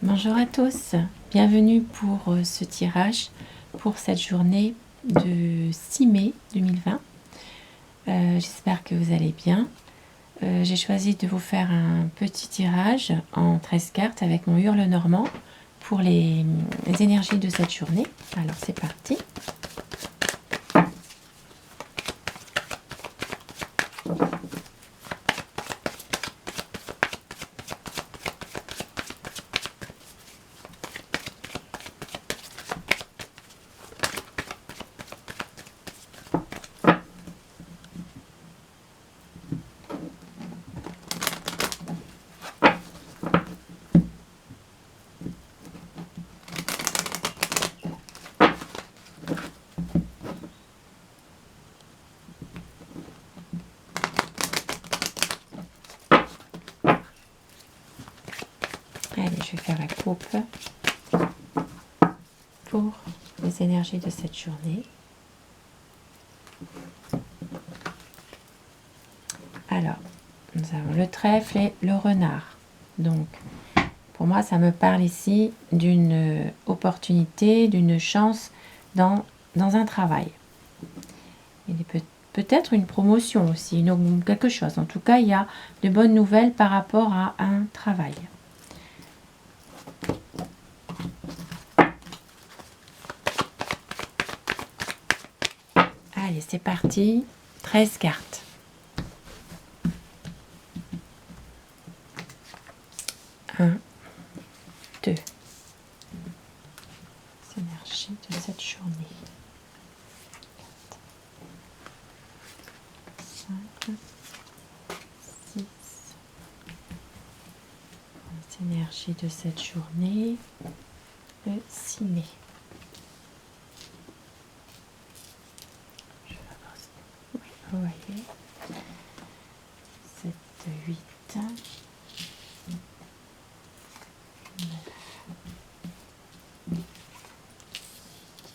Bonjour à tous, bienvenue pour ce tirage pour cette journée de 6 mai 2020. J'espère que vous allez bien. J'ai choisi de vous faire un petit tirage en 13 cartes avec mon hurle normand pour les énergies de cette journée. Alors c'est parti. Allez, je vais faire la coupe pour les énergies de cette journée. Alors, nous avons le trèfle et le renard. Donc, pour moi, ça me parle ici d'une opportunité, d'une chance dans un travail. Il est peut-être une promotion aussi, quelque chose. En tout cas, il y a de bonnes nouvelles par rapport à un travail. Allez, c'est parti. 13 cartes. Un, deux. L'énergie de cette journée. 4, 5, 6. Les énergies de cette journée. Le 6 mai. Vous voyez, 7, 8, 9,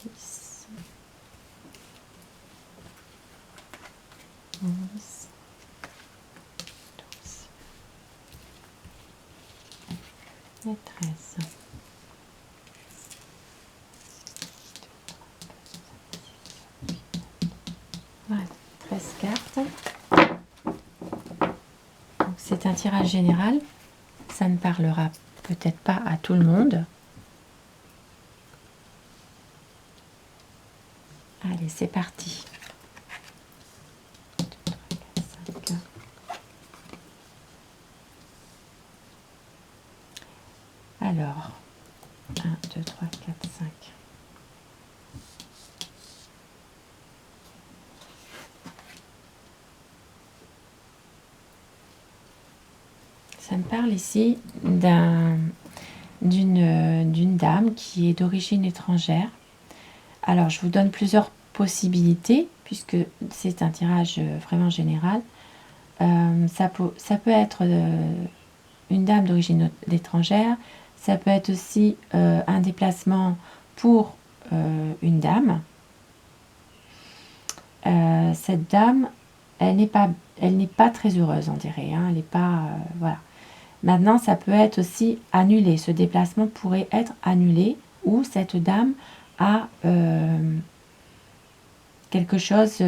10, 11, 12 et 13. Voilà, 13 cartes. C'est un tirage général. Ça ne parlera peut-être pas à tout le monde. Allez, c'est parti. 2, 3, 4, 5. Alors, 1, 2, 3, 4, 5. Ça me parle ici d'une dame qui est d'origine étrangère. Alors, je vous donne plusieurs possibilités, puisque c'est un tirage vraiment général. Ça peut être une dame d'origine étrangère, ça peut être aussi un déplacement pour une dame. Cette dame, elle n'est pas très heureuse, on dirait. Hein, elle n'est pas... voilà. Maintenant, ça peut être aussi annulé. Ce déplacement pourrait être annulé ou cette dame a quelque chose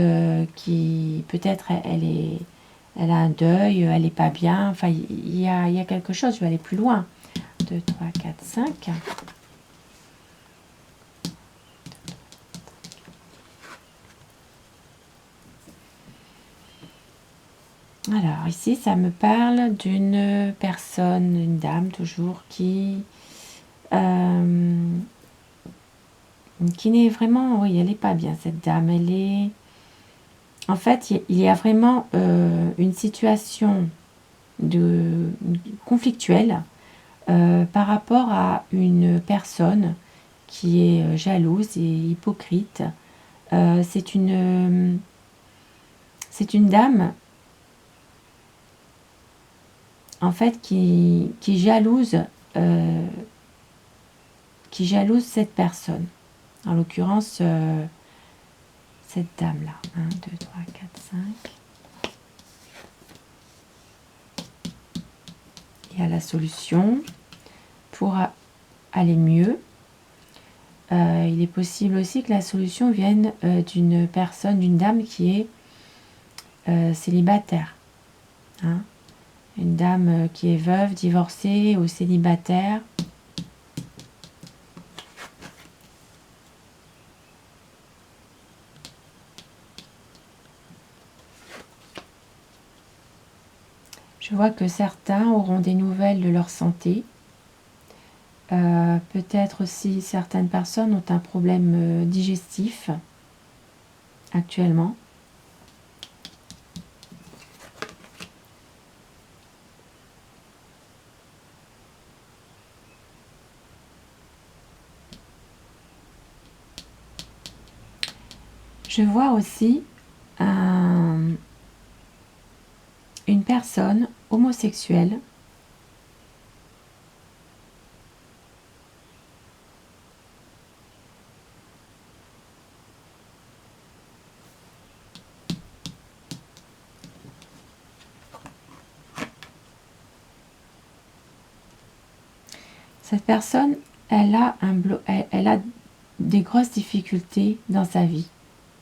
qui peut-être elle a un deuil, elle n'est pas bien. Enfin, il y a quelque chose. Je vais aller plus loin. 2, 3, 4, 5. Alors, ici, ça me parle d'une personne, une dame toujours, qui n'est vraiment... Oui, elle n'est pas bien, cette dame. Elle est... En fait, il y a vraiment une situation conflictuelle par rapport à une personne qui est jalouse et hypocrite. C'est une dame en fait qui jalouse cette personne, en l'occurrence cette dame là. 1, 2, 3, 4, 5. Il y a la solution pour aller mieux. Il est possible aussi que la solution vienne d'une personne, d'une dame qui est célibataire. Hein. Une dame qui est veuve, divorcée ou célibataire. Je vois que certains auront des nouvelles de leur santé. Peut-être aussi certaines personnes ont un problème digestif actuellement. Je vois aussi une personne homosexuelle Cette personne, elle a des grosses difficultés dans sa vie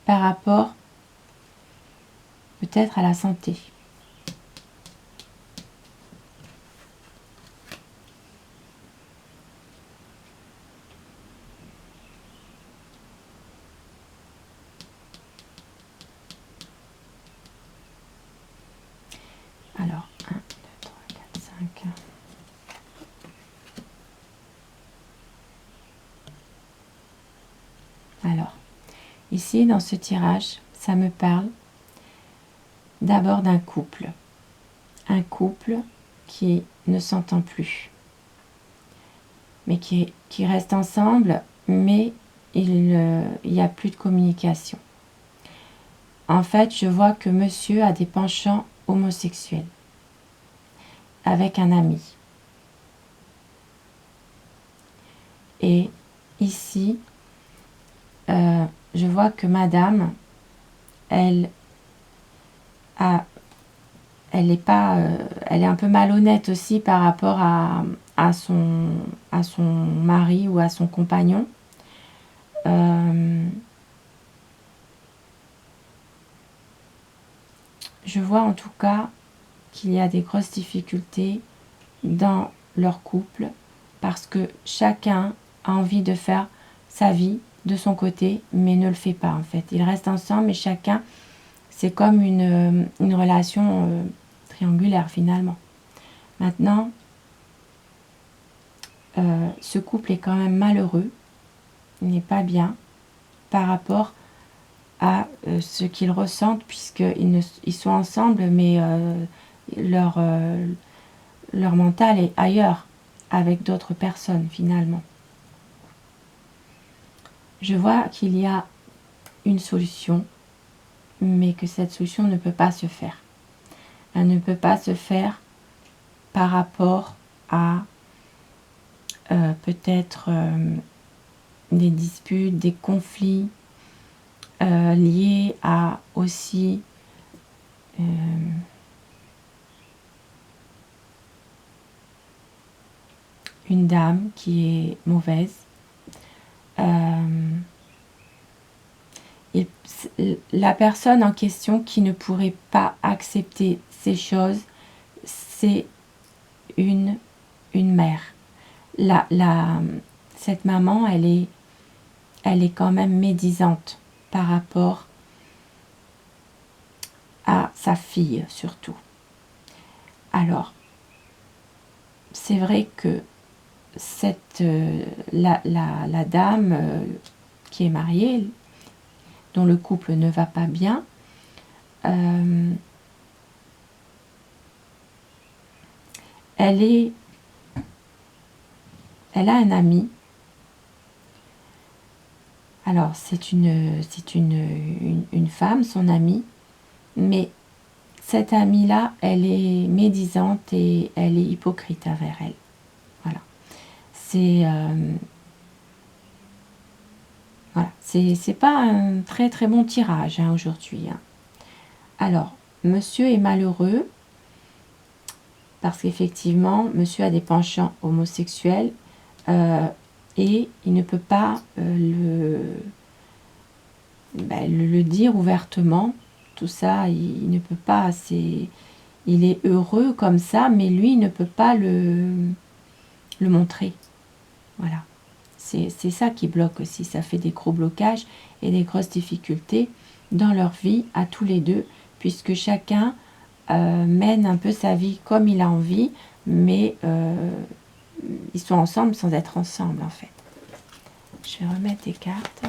par rapport peut-être à la santé. Alors, 1, 2, 3, 4, 5. Alors, ici, dans ce tirage, ça me parle d'abord d'un couple. Un couple qui ne s'entend plus. Mais qui reste ensemble, mais il n'y a plus de communication. En fait, je vois que monsieur a des penchants homosexuels avec un ami. Et ici, je vois que madame, elle est un peu malhonnête aussi par rapport à son mari ou à son compagnon. Je vois en tout cas qu'il y a des grosses difficultés dans leur couple parce que chacun a envie de faire sa vie de son côté, mais ne le fait pas en fait. Ils restent ensemble, mais chacun, c'est comme une relation triangulaire finalement. Maintenant, ce couple est quand même malheureux, il n'est pas bien par rapport à ce qu'ils ressentent puisqu'ils sont ensemble, mais leur mental est ailleurs avec d'autres personnes finalement. Je vois qu'il y a une solution, mais que cette solution ne peut pas se faire. Elle ne peut pas se faire par rapport à peut-être des disputes, des conflits liés à aussi une dame qui est mauvaise. La personne en question qui ne pourrait pas accepter ces choses, c'est une mère. Cette maman, elle est quand même médisante par rapport à sa fille surtout. Alors, c'est vrai que la dame qui est mariée, dont le couple ne va pas bien, elle a un ami. Alors, c'est une femme, son amie, mais cette amie-là, elle est médisante et elle est hypocrite envers elle. Voilà. C'est pas un très très bon tirage hein, aujourd'hui. Hein. Alors, monsieur est malheureux parce qu'effectivement, monsieur a des penchants homosexuels. et il ne peut pas le dire ouvertement. Tout ça, il ne peut pas. Il est heureux comme ça, mais lui, il ne peut pas le montrer. Voilà. C'est ça qui bloque aussi. Ça fait des gros blocages et des grosses difficultés dans leur vie à tous les deux, puisque chacun mène un peu sa vie comme il a envie, mais ils sont ensemble sans être ensemble en fait. Je vais remettre des cartes.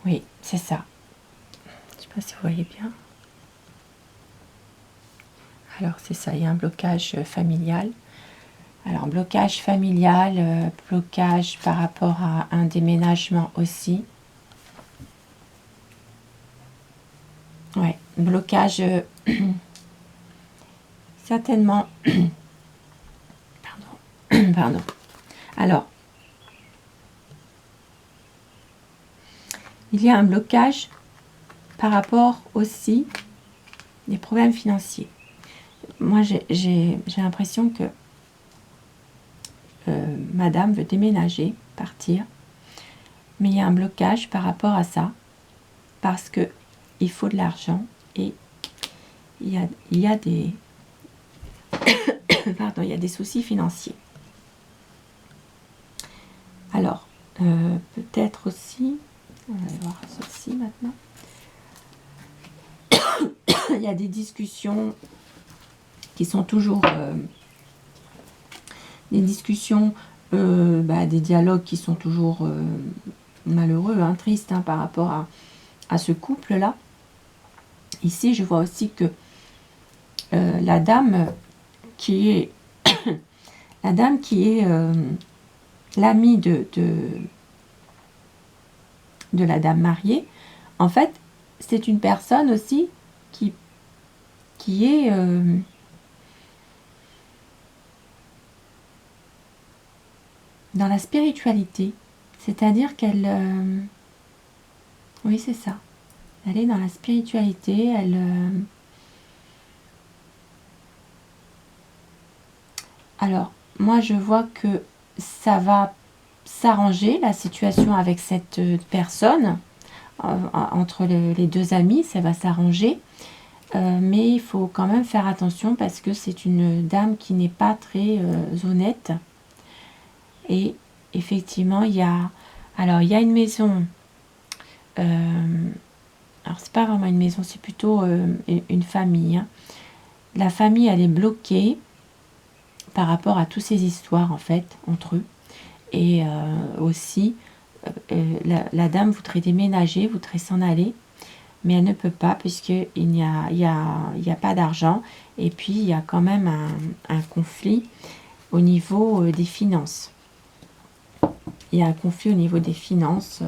Oui, c'est ça. Je ne sais pas si vous voyez bien. Alors, c'est ça, il y a un blocage familial. Alors, blocage familial, blocage par rapport à un déménagement aussi. Ouais, blocage, certainement. Pardon. Pardon. Alors, il y a un blocage par rapport aussi des problèmes financiers. Moi, j'ai l'impression que madame veut déménager, partir, mais il y a un blocage par rapport à ça, parce que il faut de l'argent et il y a des pardon, il y a des soucis financiers. Alors, peut-être aussi, on va voir ceci maintenant. Il y a des discussions qui sont toujours des discussions, des dialogues qui sont toujours malheureux, hein, tristes hein, par rapport à ce couple-là. Ici, je vois aussi que la dame qui est l'amie de la dame mariée, en fait, c'est une personne aussi qui est dans la spiritualité. C'est-à-dire qu'elle... oui, c'est ça. Elle est dans la spiritualité, elle... Alors, moi, je vois que ça va s'arranger, la situation avec cette personne, entre les deux amis, ça va s'arranger. Mais il faut quand même faire attention parce que c'est une dame qui n'est pas très honnête. Et effectivement, il y a une maison. Alors, c'est pas vraiment une maison, c'est plutôt une famille. Hein. La famille, elle est bloquée par rapport à toutes ces histoires, en fait, entre eux. Et aussi, la dame voudrait déménager, voudrait s'en aller, mais elle ne peut pas puisqu'il n'y a pas d'argent. Et puis, il y a quand même un conflit au niveau des finances. Il y a un conflit au niveau des finances.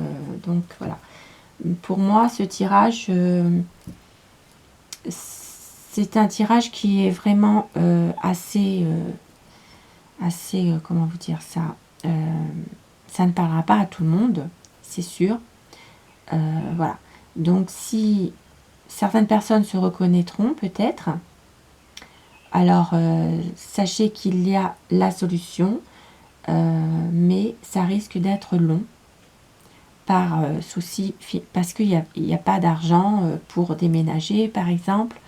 Donc, voilà. Pour moi, ce tirage, c'est un tirage qui est vraiment assez, comment vous dire ça, ça ne parlera pas à tout le monde, c'est sûr. Voilà. Donc, si certaines personnes se reconnaîtront peut-être, alors sachez qu'il y a la solution, mais ça risque d'être long par souci, parce qu'il n'y a pas d'argent pour déménager, par exemple.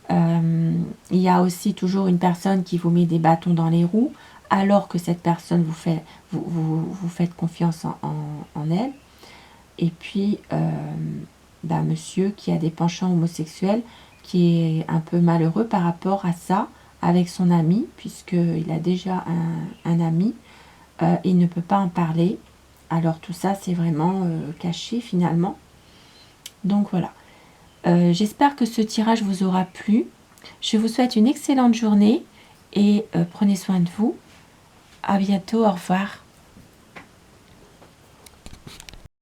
Il y a aussi toujours une personne qui vous met des bâtons dans les roues, alors que cette personne vous faites confiance en elle. Et puis, monsieur qui a des penchants homosexuels, qui est un peu malheureux par rapport à ça, avec son ami, puisqu'il a déjà un ami, il ne peut pas en parler. Alors tout ça, c'est vraiment caché finalement. Donc voilà. J'espère que ce tirage vous aura plu. Je vous souhaite une excellente journée et prenez soin de vous. À bientôt, au revoir.